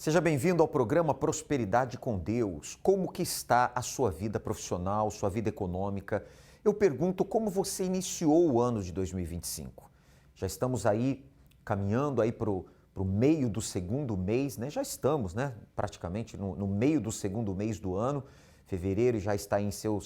Seja bem-vindo ao programa Prosperidade com Deus. Como que está a sua vida profissional, sua vida econômica? Eu pergunto como você iniciou o ano de 2025. Já estamos aí caminhando aí para o meio do segundo mês, né? Já estamos, né? Praticamente no meio do segundo mês do ano. Fevereiro já está em seu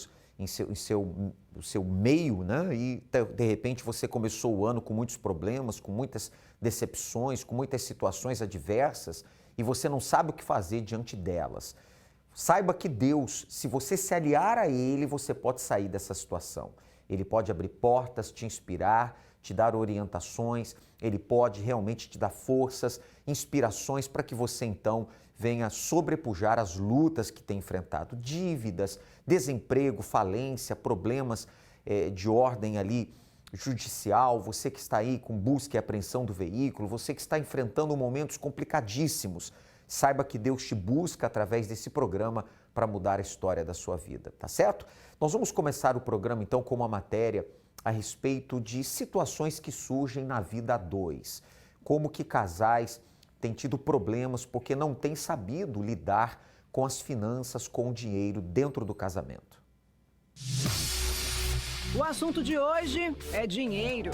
meio, né? E de repente você começou o ano com muitos problemas, com muitas decepções, com muitas situações adversas e você não sabe o que fazer diante delas. Saiba que Deus, se você se aliar a Ele, você pode sair dessa situação. Ele pode abrir portas, te inspirar, te dar orientações, Ele pode realmente te dar forças, inspirações para que você então venha sobrepujar as lutas que tem enfrentado, dívidas, desemprego, falência, problemas de ordem ali judicial, você que está aí com busca e apreensão do veículo, você que está enfrentando momentos complicadíssimos, saiba que Deus te busca através desse programa para mudar a história da sua vida, tá certo? Nós vamos começar o programa então com uma matéria a respeito de situações que surgem na vida a dois, como que casais têm tido problemas porque não têm sabido lidar com as finanças, com o dinheiro dentro do casamento. O assunto de hoje é dinheiro.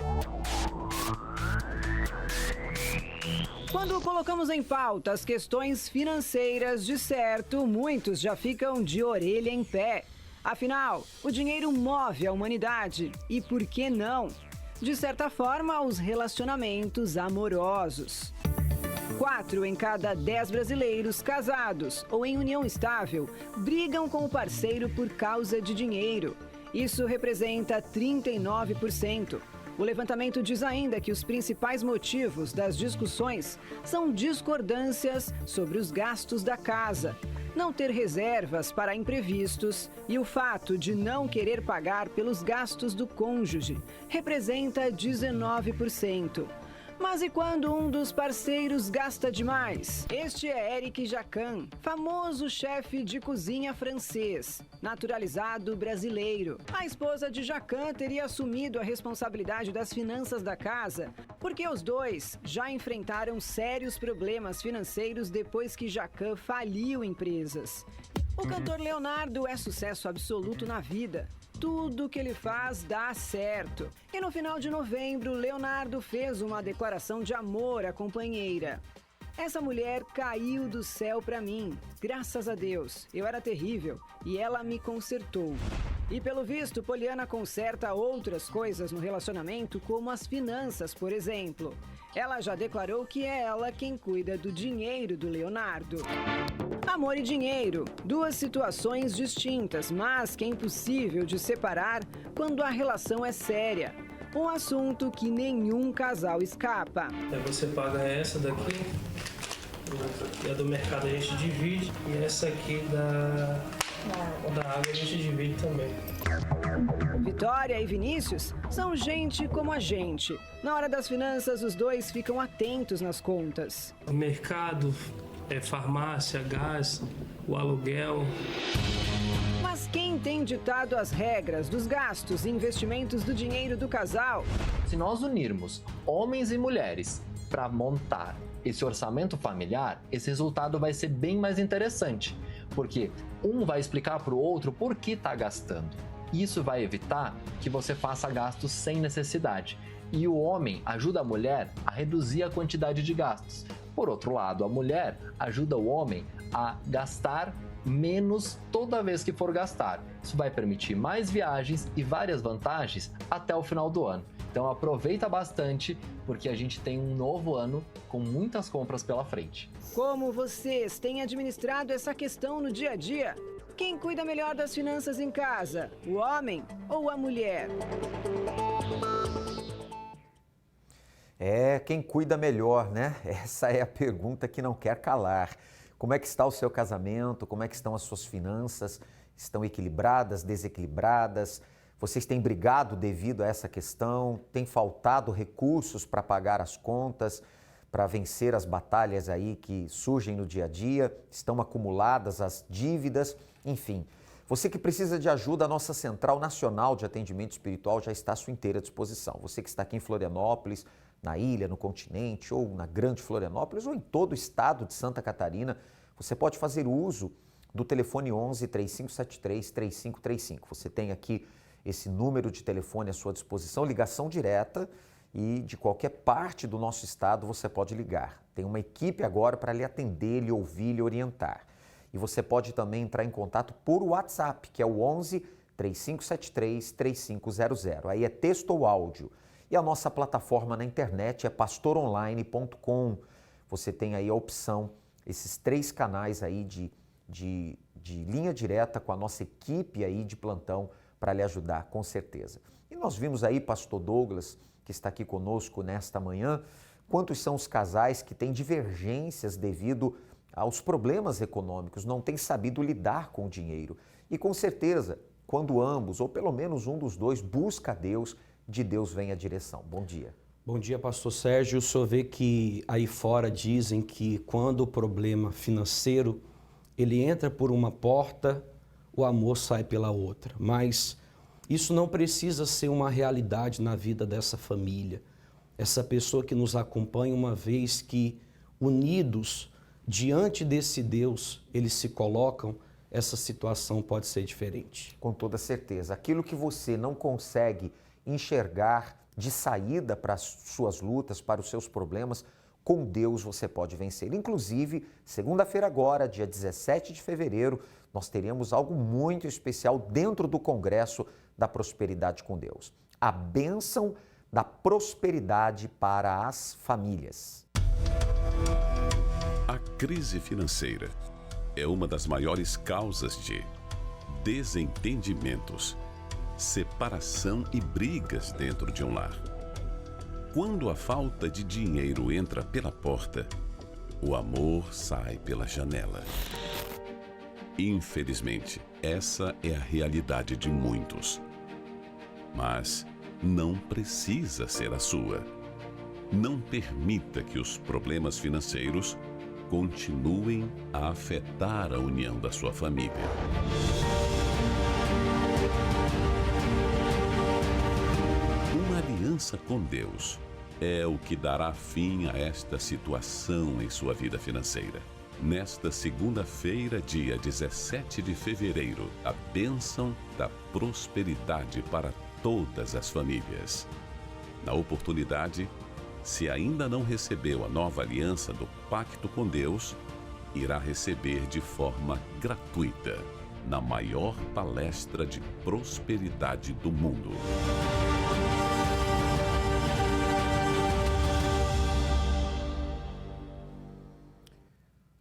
Quando colocamos em pauta as questões financeiras, de certo, muitos já ficam de orelha em pé. Afinal, o dinheiro move a humanidade e, por que não, de certa forma, os relacionamentos amorosos. 4 em cada 10 brasileiros casados ou em união estável brigam com o parceiro por causa de dinheiro. Isso representa 39%. O levantamento diz ainda que os principais motivos das discussões são discordâncias sobre os gastos da casa, não ter reservas para imprevistos e o fato de não querer pagar pelos gastos do cônjuge, representa 19%. Mas e quando um dos parceiros gasta demais? Este é Eric Jacquin, famoso chefe de cozinha francês, naturalizado brasileiro. A esposa de Jacquin teria assumido a responsabilidade das finanças da casa, porque os dois já enfrentaram sérios problemas financeiros depois que Jacquin faliu empresas. O cantor Leonardo é sucesso absoluto na vida. Tudo que ele faz dá certo. E no final de novembro, Leonardo fez uma declaração de amor à companheira. Essa mulher caiu do céu pra mim. Graças a Deus. Eu era terrível e ela me consertou. E pelo visto, Poliana conserta outras coisas no relacionamento, como as finanças, por exemplo. Ela já declarou que é ela quem cuida do dinheiro do Leonardo. Amor e dinheiro, duas situações distintas, mas que é impossível de separar quando a relação é séria. Um assunto que nenhum casal escapa. Você paga essa daqui, e a do mercado a gente divide, e essa aqui da água a gente divide também. Vitória e Vinícius são gente como a gente. Na hora das finanças, os dois ficam atentos nas contas. O mercado, farmácia, gás, o aluguel. Mas quem tem ditado as regras dos gastos e investimentos do dinheiro do casal? Se nós unirmos homens e mulheres para montar esse orçamento familiar, esse resultado vai ser bem mais interessante, porque um vai explicar para o outro por que está gastando. Isso vai evitar que você faça gastos sem necessidade. E o homem ajuda a mulher a reduzir a quantidade de gastos. Por outro lado, a mulher ajuda o homem a gastar menos toda vez que for gastar. Isso vai permitir mais viagens e várias vantagens até o final do ano. Então aproveita bastante, porque a gente tem um novo ano com muitas compras pela frente. Como vocês têm administrado essa questão no dia a dia? Quem cuida melhor das finanças em casa? O homem ou a mulher? Quem cuida melhor, né? Essa é a pergunta que não quer calar. Como é que está o seu casamento? Como é que estão as suas finanças? Estão equilibradas, desequilibradas? Vocês têm brigado devido a essa questão? Tem faltado recursos para pagar as contas, para vencer as batalhas aí que surgem no dia a dia? Estão acumuladas as dívidas? Enfim, Você que precisa de ajuda, a nossa Central Nacional de Atendimento Espiritual já está à sua inteira disposição. Você que está aqui em Florianópolis, na ilha, no continente, ou na Grande Florianópolis, ou em todo o estado de Santa Catarina, você pode fazer uso do telefone 11 3573 3535. Você tem aqui esse número de telefone à sua disposição, ligação direta, e de qualquer parte do nosso estado você pode ligar. Tem uma equipe agora para lhe atender, lhe ouvir, lhe orientar. E você pode também entrar em contato por WhatsApp, que é o 11 3573 3500. Aí é texto ou áudio. E a nossa plataforma na internet é pastoronline.com. Você tem aí a opção, esses 3 canais aí de linha direta com a nossa equipe aí de plantão para lhe ajudar, com certeza. E nós vimos aí, pastor Douglas, que está aqui conosco nesta manhã, quantos são os casais que têm divergências devido aos problemas econômicos, não têm sabido lidar com o dinheiro. E com certeza, quando ambos, ou pelo menos um dos dois, busca a Deus, de Deus vem a direção. Bom dia. Bom dia, pastor Sérgio. O senhor vê que aí fora dizem que quando o problema financeiro, ele entra por uma porta, o amor sai pela outra. Mas isso não precisa ser uma realidade na vida dessa família. Essa pessoa que nos acompanha, uma vez que unidos diante desse Deus, eles se colocam, essa situação pode ser diferente. Com toda certeza. Aquilo que você não consegue enxergar de saída para as suas lutas, para os seus problemas, com Deus você pode vencer. Inclusive, segunda-feira agora, dia 17 de fevereiro, nós teremos algo muito especial dentro do Congresso da Prosperidade com Deus. A bênção da prosperidade para as famílias. A crise financeira é uma das maiores causas de desentendimentos, separação e brigas dentro de um lar. Quando a falta de dinheiro entra pela porta, o amor sai pela janela. Infelizmente, essa é a realidade de muitos. Mas não precisa ser a sua. Não permita que os problemas financeiros continuem a afetar a união da sua família. Uma aliança com Deus é o que dará fim a esta situação em sua vida financeira. Nesta segunda-feira, dia 17 de fevereiro, a bênção da prosperidade para todas as famílias. Na oportunidade, se ainda não recebeu a nova aliança do Pacto com Deus, irá receber de forma gratuita na maior palestra de prosperidade do mundo.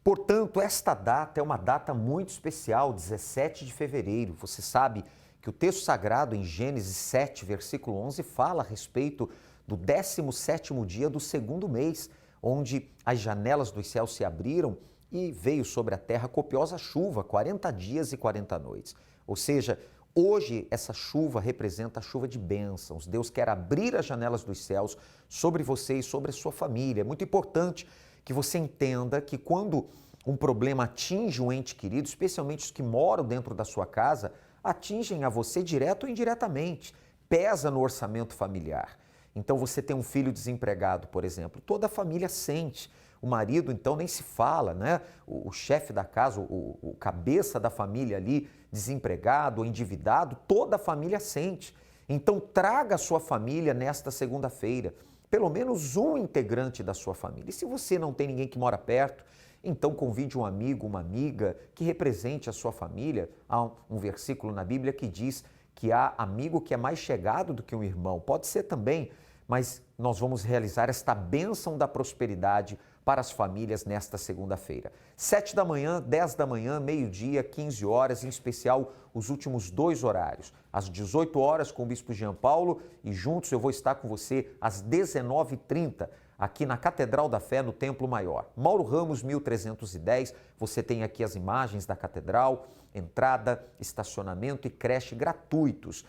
Portanto, esta data é uma data muito especial, 17 de fevereiro. Você sabe que o texto sagrado em Gênesis 7, versículo 11, fala a respeito do 17º dia do segundo mês, onde as janelas dos céus se abriram e veio sobre a terra copiosa chuva, 40 dias e 40 noites. Ou seja, hoje essa chuva representa a chuva de bênçãos. Deus quer abrir as janelas dos céus sobre você e sobre a sua família. É muito importante que você entenda que quando um problema atinge um ente querido, especialmente os que moram dentro da sua casa, atingem a você direto ou indiretamente, pesa no orçamento familiar. Então você tem um filho desempregado, por exemplo, toda a família sente. O marido, então, nem se fala, né? O chefe da casa, o cabeça da família ali, desempregado ou endividado, toda a família sente. Então traga a sua família nesta segunda-feira, pelo menos um integrante da sua família. E se você não tem ninguém que mora perto, então convide um amigo, uma amiga que represente a sua família. Há um versículo na Bíblia que diz que há amigo que é mais chegado do que um irmão. Pode ser também, mas nós vamos realizar esta bênção da prosperidade para as famílias nesta segunda-feira. 7 da manhã, 10 da manhã, meio-dia, 15 horas, em especial os últimos 2 horários. Às 18 horas com o Bispo Jean Paulo e juntos eu vou estar com você às 19h30, aqui na Catedral da Fé, no Templo Maior. Mauro Ramos, 1310, você tem aqui as imagens da Catedral, entrada, estacionamento e creche gratuitos,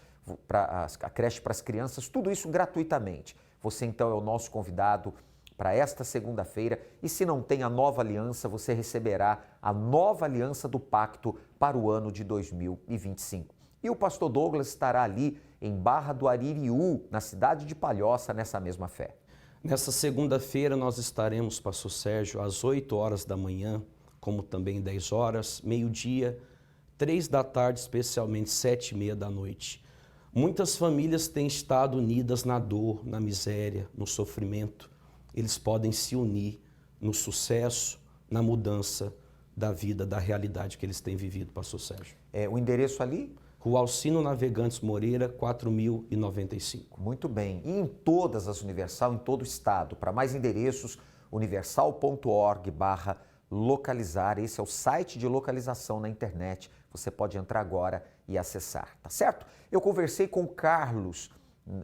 a creche para as crianças, tudo isso gratuitamente. Você então é o nosso convidado para esta segunda-feira. E se não tem a nova aliança, você receberá a nova aliança do pacto para o ano de 2025. E o pastor Douglas estará ali em Barra do Aririú, na cidade de Palhoça, nessa mesma fé. Nessa segunda-feira nós estaremos, pastor Sérgio, às 8 horas da manhã, como também 10 horas, meio-dia, 3 da tarde, especialmente 7h30 da noite. Muitas famílias têm estado unidas na dor, na miséria, no sofrimento. Eles podem se unir no sucesso, na mudança da vida, da realidade que eles têm vivido, pastor Sérgio. O endereço ali? Rua Alcino Navegantes Moreira, 4095. Muito bem. E em todas as Universal, em todo o estado. Para mais endereços, universal.org/localizar. Esse é o site de localização na internet. Você pode entrar agora e acessar, tá certo? Eu conversei com o Carlos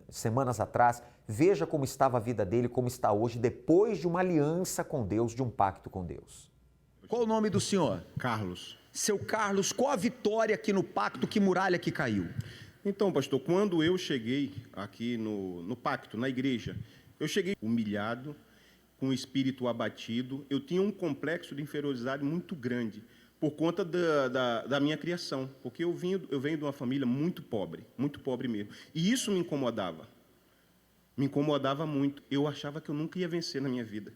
semanas atrás. Veja como estava a vida dele, como está hoje, depois de uma aliança com Deus, de um pacto com Deus. Qual o nome do senhor? Carlos. Seu Carlos, qual a vitória aqui no pacto? Que muralha que caiu? Então, pastor, quando eu cheguei aqui no pacto, na igreja, eu cheguei humilhado, com o espírito abatido. Eu tinha um complexo de inferioridade muito grande por conta da minha criação, porque eu venho de uma família muito pobre mesmo. E isso me incomodava muito. Eu achava que eu nunca ia vencer na minha vida.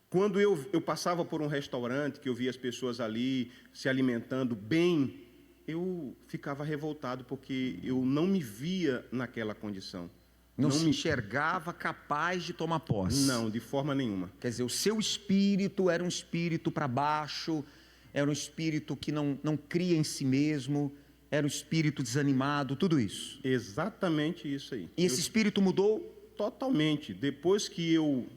Quando eu passava por um restaurante, que eu via as pessoas ali se alimentando bem, eu ficava revoltado, porque eu não me via naquela condição. Não se enxergava capaz de tomar posse? Não, de forma nenhuma. Quer dizer, o seu espírito era um espírito para baixo, era um espírito que não cria em si mesmo, era um espírito desanimado, tudo isso? Exatamente isso aí. E esse espírito mudou? Totalmente. Depois que eu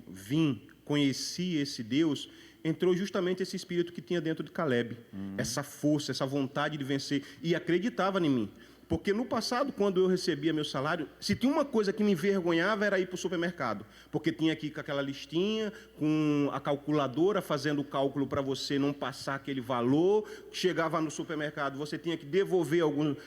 conheci esse Deus, entrou justamente esse espírito que tinha dentro de Caleb. Essa força, essa vontade de vencer. E acreditava em mim. Porque no passado, quando eu recebia meu salário, se tinha uma coisa que me envergonhava, era ir para o supermercado. Porque tinha aqui com aquela listinha, com a calculadora, fazendo o cálculo para você não passar aquele valor. Chegava no supermercado, você tinha que devolver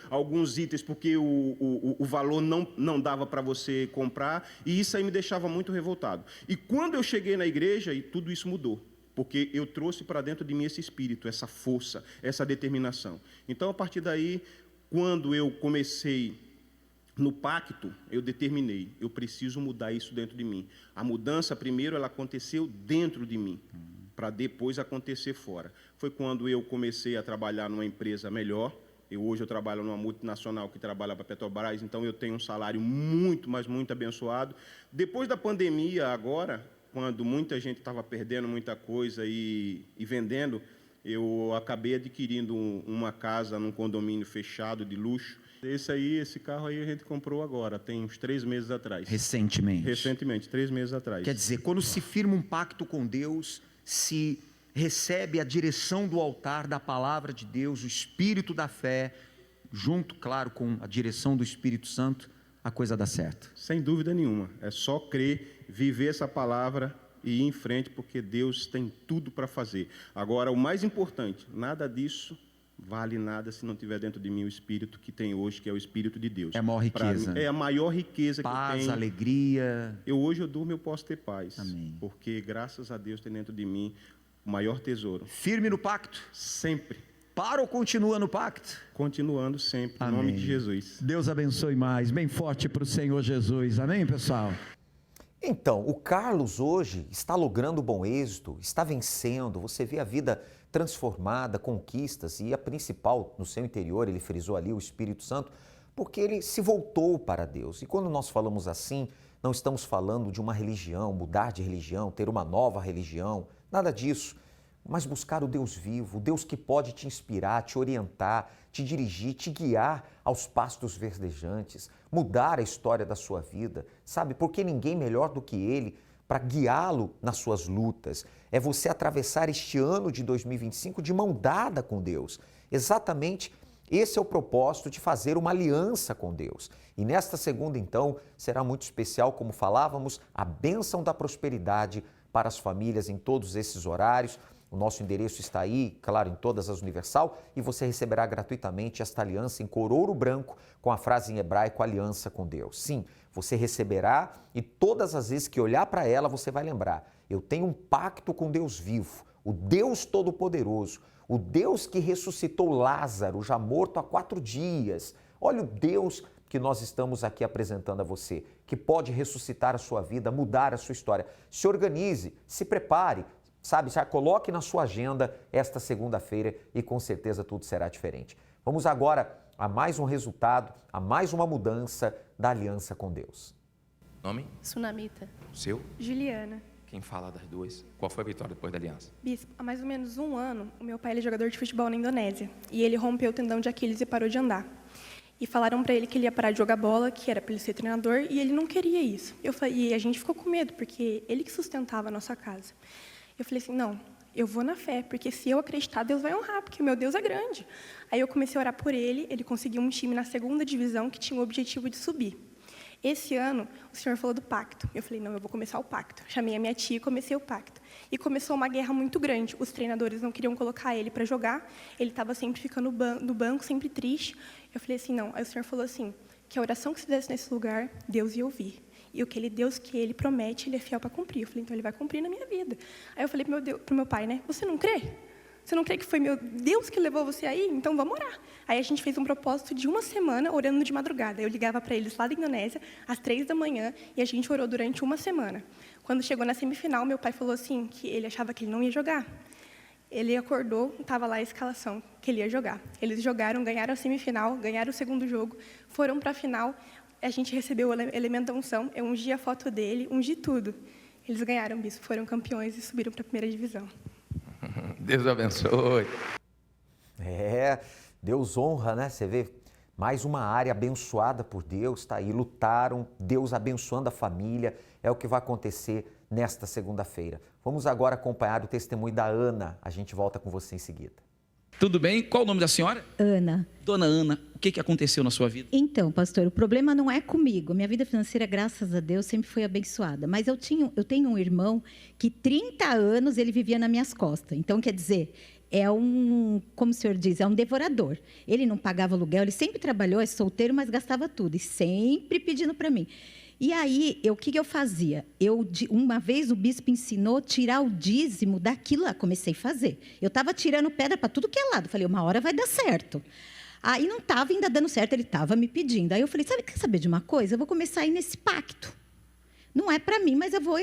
alguns itens, porque o valor não dava para você comprar. E isso aí me deixava muito revoltado. E quando eu cheguei na igreja, e tudo isso mudou. Porque eu trouxe para dentro de mim esse espírito, essa força, essa determinação. Então, a partir daí, quando eu comecei no pacto, eu determinei, eu preciso mudar isso dentro de mim. A mudança, primeiro, ela aconteceu dentro de mim, para depois acontecer fora. Foi quando eu comecei a trabalhar numa empresa melhor. Hoje eu trabalho numa multinacional que trabalha para a Petrobras, então eu tenho um salário muito, mas muito abençoado. Depois da pandemia, agora, quando muita gente estava perdendo muita coisa e vendendo, eu acabei adquirindo uma casa num condomínio fechado de luxo. Esse carro aí a gente comprou agora, tem uns 3 meses atrás. Recentemente? Recentemente, 3 meses atrás. Quer dizer, quando se firma um pacto com Deus, se recebe a direção do altar da palavra de Deus, o espírito da fé, junto, claro, com a direção do Espírito Santo, a coisa dá certo. Sem dúvida nenhuma. É só crer, viver essa palavra e ir em frente, porque Deus tem tudo para fazer. Agora, o mais importante, nada disso vale nada se não tiver dentro de mim o Espírito que tem hoje, que é o Espírito de Deus. É a maior riqueza. É a maior riqueza paz, que eu tenho. Paz, alegria. Hoje eu durmo, eu posso ter paz. Amém. Porque, graças a Deus, tem dentro de mim o maior tesouro. Firme no pacto? Sempre. Para ou continua no pacto? Continuando sempre, Amém. em nome de Jesus. Deus abençoe mais. Bem forte para o Senhor Jesus. Amém, pessoal? Então, o Carlos hoje está logrando bom êxito, está vencendo, você vê a vida transformada, conquistas, e a principal no seu interior, ele frisou ali o Espírito Santo, porque ele se voltou para Deus. E quando nós falamos assim, não estamos falando de uma religião, mudar de religião, ter uma nova religião, nada disso, mas buscar o Deus vivo, o Deus que pode te inspirar, te orientar, te dirigir, te guiar aos pastos verdejantes, mudar a história da sua vida, sabe? Porque ninguém melhor do que Ele para guiá-lo nas suas lutas. É você atravessar este ano de 2025 de mão dada com Deus. Exatamente esse é o propósito de fazer uma aliança com Deus. E nesta segunda, então, será muito especial, como falávamos, a bênção da prosperidade para as famílias em todos esses horários. O nosso endereço está aí, claro, em todas as Universal, e você receberá gratuitamente esta aliança em cor ouro branco com a frase em hebraico, aliança com Deus. Sim, você receberá e todas as vezes que olhar para ela, você vai lembrar, eu tenho um pacto com Deus vivo, o Deus Todo-Poderoso, o Deus que ressuscitou Lázaro, já morto há 4 dias. Olha o Deus que nós estamos aqui apresentando a você, que pode ressuscitar a sua vida, mudar a sua história. Se organize, se prepare, sabe? Já coloque na sua agenda esta segunda-feira e com certeza tudo será diferente. Vamos agora a mais um resultado, a mais uma mudança da aliança com Deus. Nome? Sunamita. Seu? Juliana. Quem fala das duas? Qual foi a vitória depois da aliança? Bispo, há mais ou menos 1 ano, o meu pai ele é jogador de futebol na Indonésia. E ele rompeu o tendão de Aquiles e parou de andar. E falaram para ele que ele ia parar de jogar bola, que era para ele ser treinador, e ele não queria isso. E a gente ficou com medo, porque ele que sustentava a nossa casa. Eu falei assim, não, eu vou na fé, porque se eu acreditar, Deus vai honrar, porque o meu Deus é grande. Aí eu comecei a orar por ele conseguiu um time na 2ª divisão que tinha o objetivo de subir. Esse ano, o Senhor falou do pacto. Eu falei, não, eu vou começar o pacto. Chamei a minha tia e comecei o pacto. E começou uma guerra muito grande. Os treinadores não queriam colocar ele para jogar. Ele estava sempre ficando no banco, sempre triste. Eu falei assim, não. Aí o Senhor falou assim, que a oração que se fizesse nesse lugar, Deus ia ouvir. E o que Deus que Ele promete, Ele é fiel para cumprir. Eu falei, então Ele vai cumprir na minha vida. Aí eu falei para o meu pai, né? Você não crê? Você não crê que foi meu Deus que levou você aí? Então vamos orar. Aí a gente fez um propósito de 1 semana orando de madrugada. Eu ligava para eles lá da Indonésia, às 3 da manhã, e a gente orou durante 1 semana. Quando chegou na semifinal, meu pai falou assim, que ele achava que ele não ia jogar. Ele acordou, estava lá a escalação, que ele ia jogar. Eles jogaram, ganharam a semifinal, ganharam o 2º jogo, foram para a final. A gente recebeu o elemento da unção, eu ungi a foto dele, ungi tudo. Eles ganharam, bispo, foram campeões e subiram para a 1ª divisão. Deus abençoe. Deus honra, né? Você vê, mais uma área abençoada por Deus, tá aí, lutaram, Deus abençoando a família, é o que vai acontecer nesta segunda-feira. Vamos agora acompanhar o testemunho da Ana, a gente volta com você em seguida. Tudo bem? Qual o nome da senhora? Ana. Dona Ana, o que aconteceu na sua vida? Então, pastor, o problema não é comigo. Minha vida financeira, graças a Deus, sempre foi abençoada. Mas eu tenho um irmão que 30 anos ele vivia nas minhas costas. Então, quer dizer, como o senhor diz, é um devorador. Ele não pagava aluguel, ele sempre trabalhou, é solteiro, mas gastava tudo. E sempre pedindo para mim. E aí, o que eu fazia? Uma vez o bispo ensinou a tirar o dízimo daquilo lá, comecei a fazer. Eu estava tirando pedra para tudo que é lado. Falei, uma hora vai dar certo. Aí não estava ainda dando certo, ele estava me pedindo. Aí eu falei, quer saber de uma coisa? Eu vou começar a ir nesse pacto. Não é para mim, mas eu vou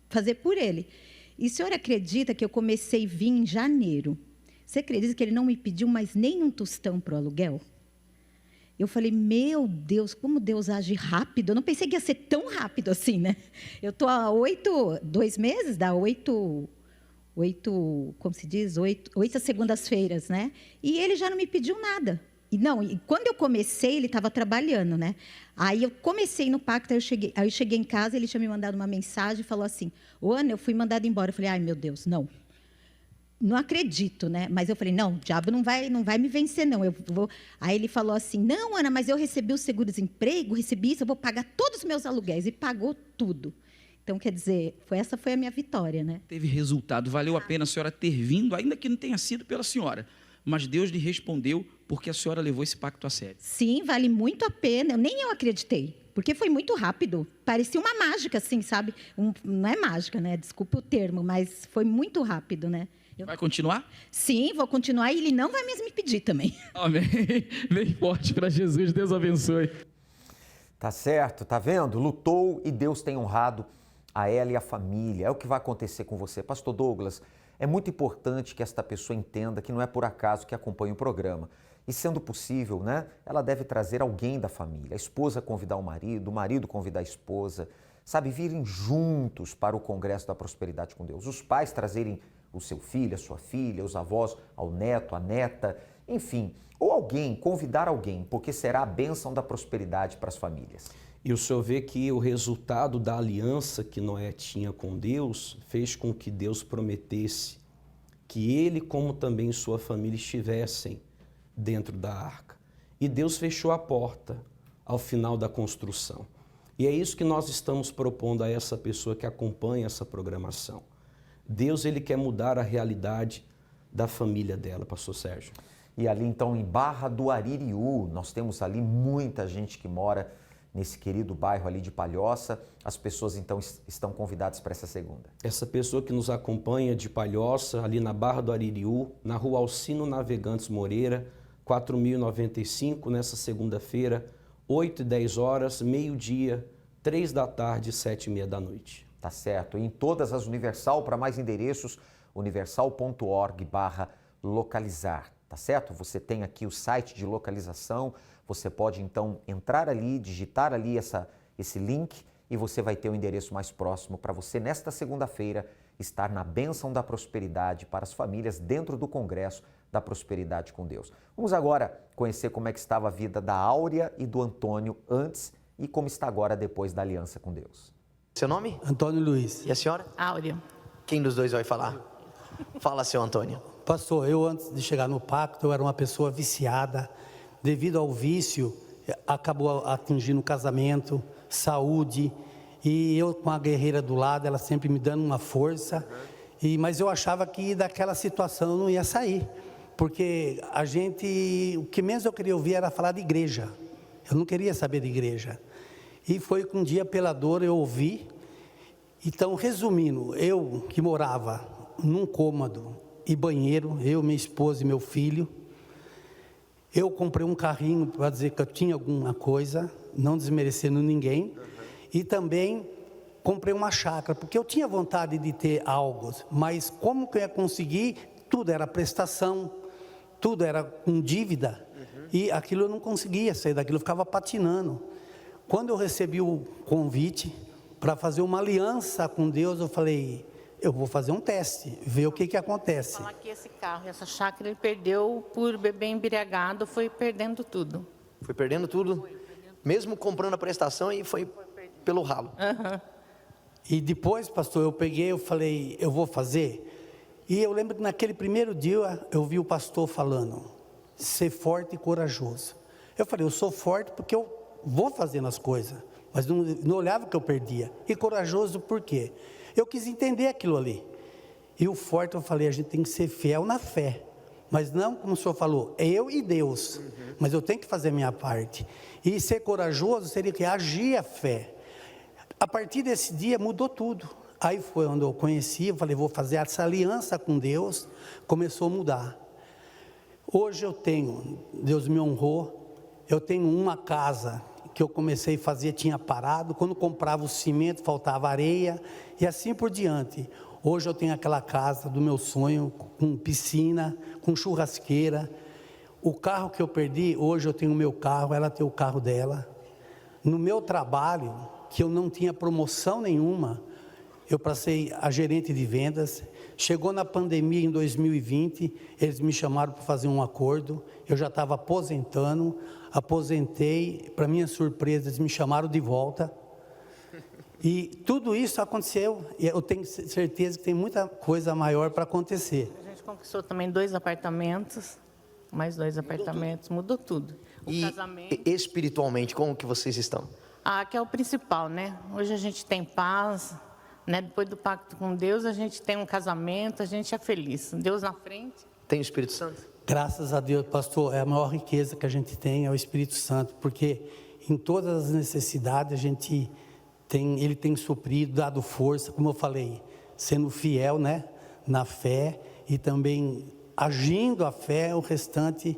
fazer por ele. E o senhor acredita que eu comecei a vir em janeiro? Você acredita que ele não me pediu mais nem um tostão para o aluguel? Eu falei, meu Deus, como Deus age rápido. Eu não pensei que ia ser tão rápido assim, né? Eu estou há 2 meses, dá 8, como se diz? 8 segundas-feiras, né? E ele já não me pediu nada. E quando eu comecei, ele estava trabalhando, né? Aí eu comecei no pacto, aí eu cheguei em casa, ele tinha me mandado uma mensagem e falou assim, Ana, eu fui mandada embora. Eu falei, ai, meu Deus, não acredito, né? Mas eu falei, não, o diabo não vai me vencer, não. Eu vou... Aí ele falou assim, não, Ana, mas eu recebi o seguro-desemprego, recebi isso, eu vou pagar todos os meus aluguéis. E pagou tudo. Então, quer dizer, essa foi a minha vitória, né? Teve resultado, valeu a pena a senhora ter vindo, ainda que não tenha sido pela senhora. Mas Deus lhe respondeu porque a senhora levou esse pacto a sério. Sim, vale muito a pena. Nem eu acreditei. Porque foi muito rápido. Parecia uma mágica, assim, sabe? Não é mágica, né? Desculpe o termo, mas foi muito rápido, né? Vai continuar? Sim, vou continuar e ele não vai mais me pedir também. Amém. Bem forte para Jesus. Deus abençoe. Tá certo, tá vendo? Lutou e Deus tem honrado a ela e a família. É o que vai acontecer com você. Pastor Douglas, é muito importante que esta pessoa entenda que não é por acaso que acompanha o programa. E sendo possível, né, ela deve trazer alguém da família. A esposa convidar o marido convidar a esposa, sabe, virem juntos para o Congresso da Prosperidade com Deus. Os pais trazerem o seu filho, a sua filha, os avós, ao neto, a neta, enfim. Ou alguém, convidar alguém, porque será a bênção da prosperidade para as famílias. E o senhor vê que o resultado da aliança que Noé tinha com Deus fez com que Deus prometesse que ele, como também sua família, estivessem dentro da arca. E Deus fechou a porta ao final da construção. E é isso que nós estamos propondo a essa pessoa que acompanha essa programação. Deus, ele quer mudar a realidade da família dela, pastor Sérgio. E ali então em Barra do Aririú, nós temos ali muita gente que mora nesse querido bairro ali de Palhoça. As pessoas então estão convidadas para essa segunda. Essa pessoa que nos acompanha de Palhoça, ali na Barra do Aririú, na rua Alcino Navegantes Moreira, 4095, nessa segunda-feira, 8 e 10 horas, meio-dia, 3 da tarde e 7h30 da noite. Tá certo. E em todas as Universal, para mais endereços, universal.org/localizar. Tá certo? Você tem aqui o site de localização, você pode então entrar ali, digitar ali esse link e você vai ter o endereço mais próximo para você, nesta segunda-feira, estar na bênção da prosperidade para as famílias dentro do Congresso da Prosperidade com Deus. Vamos agora conhecer como é que estava a vida da Áurea e do Antônio antes e como está agora depois da aliança com Deus. Seu nome? Antônio Luiz. E a senhora? Áurea. Quem dos dois vai falar? Fala, seu Antônio. Pastor, eu antes de chegar no pacto, eu era uma pessoa viciada. Devido ao vício, acabou atingindo o casamento, saúde. E eu com a guerreira do lado, ela sempre me dando uma força. Mas eu achava que daquela situação eu não ia sair. Porque o que menos eu queria ouvir era falar de igreja. Eu não queria saber de igreja. E foi que um dia, pela dor, eu ouvi. Então, resumindo, eu que morava num cômodo e banheiro, eu, minha esposa e meu filho, eu comprei um carrinho para dizer que eu tinha alguma coisa, não desmerecendo ninguém, e também comprei uma chácara, porque eu tinha vontade de ter algo, mas como que eu ia conseguir? Tudo era prestação, tudo era com dívida, e aquilo eu não conseguia sair daquilo, eu ficava patinando. Quando eu recebi o convite para fazer uma aliança com Deus, eu falei, eu vou fazer um teste, ver o que acontece. Falar que esse carro, essa chácara, ele perdeu por beber embriagado, foi perdendo tudo. Foi perdendo tudo? Mesmo comprando a prestação e foi pelo ralo. E depois, pastor, eu falei, eu vou fazer. E eu lembro que naquele primeiro dia, eu vi o pastor falando, ser forte e corajoso. Eu falei, eu sou forte porque eu vou fazendo as coisas, mas não olhava que eu perdia. E corajoso por quê? Eu quis entender aquilo ali. E o forte, eu falei, a gente tem que ser fiel na fé. Mas não, como o senhor falou, é eu e Deus. Mas eu tenho que fazer a minha parte. E ser corajoso seria que agir a fé. A partir desse dia mudou tudo. Aí foi onde eu conheci, eu falei, vou fazer essa aliança com Deus. Começou a mudar. Hoje eu tenho, Deus me honrou, eu tenho uma casa que eu comecei a fazer, tinha parado, quando comprava o cimento, faltava areia, e assim por diante. Hoje eu tenho aquela casa do meu sonho, com piscina, com churrasqueira. O carro que eu perdi, hoje eu tenho o meu carro, ela tem o carro dela. No meu trabalho, que eu não tinha promoção nenhuma, eu passei a gerente de vendas. Chegou na pandemia em 2020, eles me chamaram para fazer um acordo, eu já estava aposentei, para minha surpresa, eles me chamaram de volta, e tudo isso aconteceu, e eu tenho certeza que tem muita coisa maior para acontecer. A gente conquistou também 2 apartamentos, mais 2 apartamentos, mudou tudo. E casamento... espiritualmente, como que vocês estão? Que é o principal, né? Hoje a gente tem paz, né? Depois do pacto com Deus, a gente tem um casamento, a gente é feliz. Deus na frente. Tem o Espírito Santo? Graças a Deus, pastor, é a maior riqueza que a gente tem, é o Espírito Santo, porque em todas as necessidades ele tem suprido, dado força, como eu falei, sendo fiel, né, na fé e também agindo a fé, o restante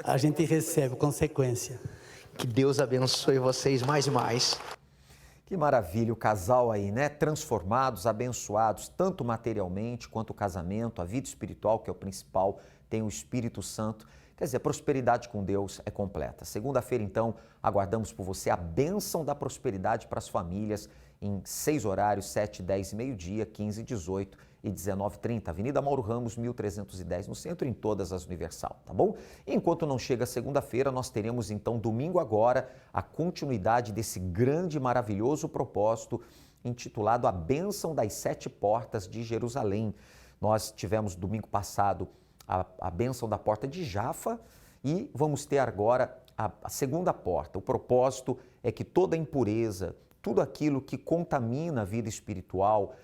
a gente recebe consequência. Que Deus abençoe vocês mais e mais. Que maravilha, o casal aí, né? Transformados, abençoados, tanto materialmente quanto o casamento, a vida espiritual, que é o principal, tem o Espírito Santo. Quer dizer, a prosperidade com Deus é completa. Segunda-feira, então, aguardamos por você a bênção da prosperidade para as famílias em 6 horários, 7, 10 e meio-dia, 15, 18 e 19h30. Avenida Mauro Ramos, 1310, no centro, em todas as Universal, tá bom? E enquanto não chega segunda-feira, nós teremos, então, domingo agora, a continuidade desse grande e maravilhoso propósito intitulado A Bênção das 7 Portas de Jerusalém. Nós tivemos, domingo passado, a bênção da porta de Jafa e vamos ter agora a segunda porta. O propósito é que toda impureza, tudo aquilo que contamina a vida espiritual,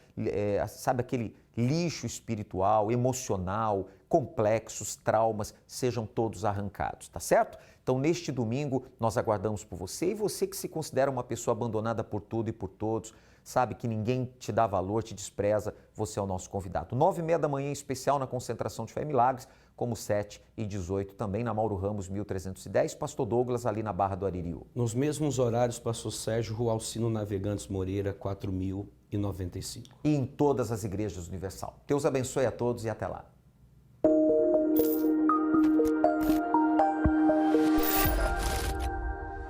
sabe, aquele lixo espiritual, emocional, complexos, traumas, sejam todos arrancados, tá certo? Então, neste domingo, nós aguardamos por você, e você que se considera uma pessoa abandonada por tudo e por todos, sabe que ninguém te dá valor, te despreza, você é o nosso convidado. 9h30 da manhã, em especial na Concentração de Fé e Milagres, como 7 e 18 também na Mauro Ramos 1310, Pastor Douglas ali na Barra do Aririu. Nos mesmos horários, Pastor Sérgio, Rua Alcino Navegantes Moreira, 4095. E em todas as igrejas universal. Deus abençoe a todos e até lá.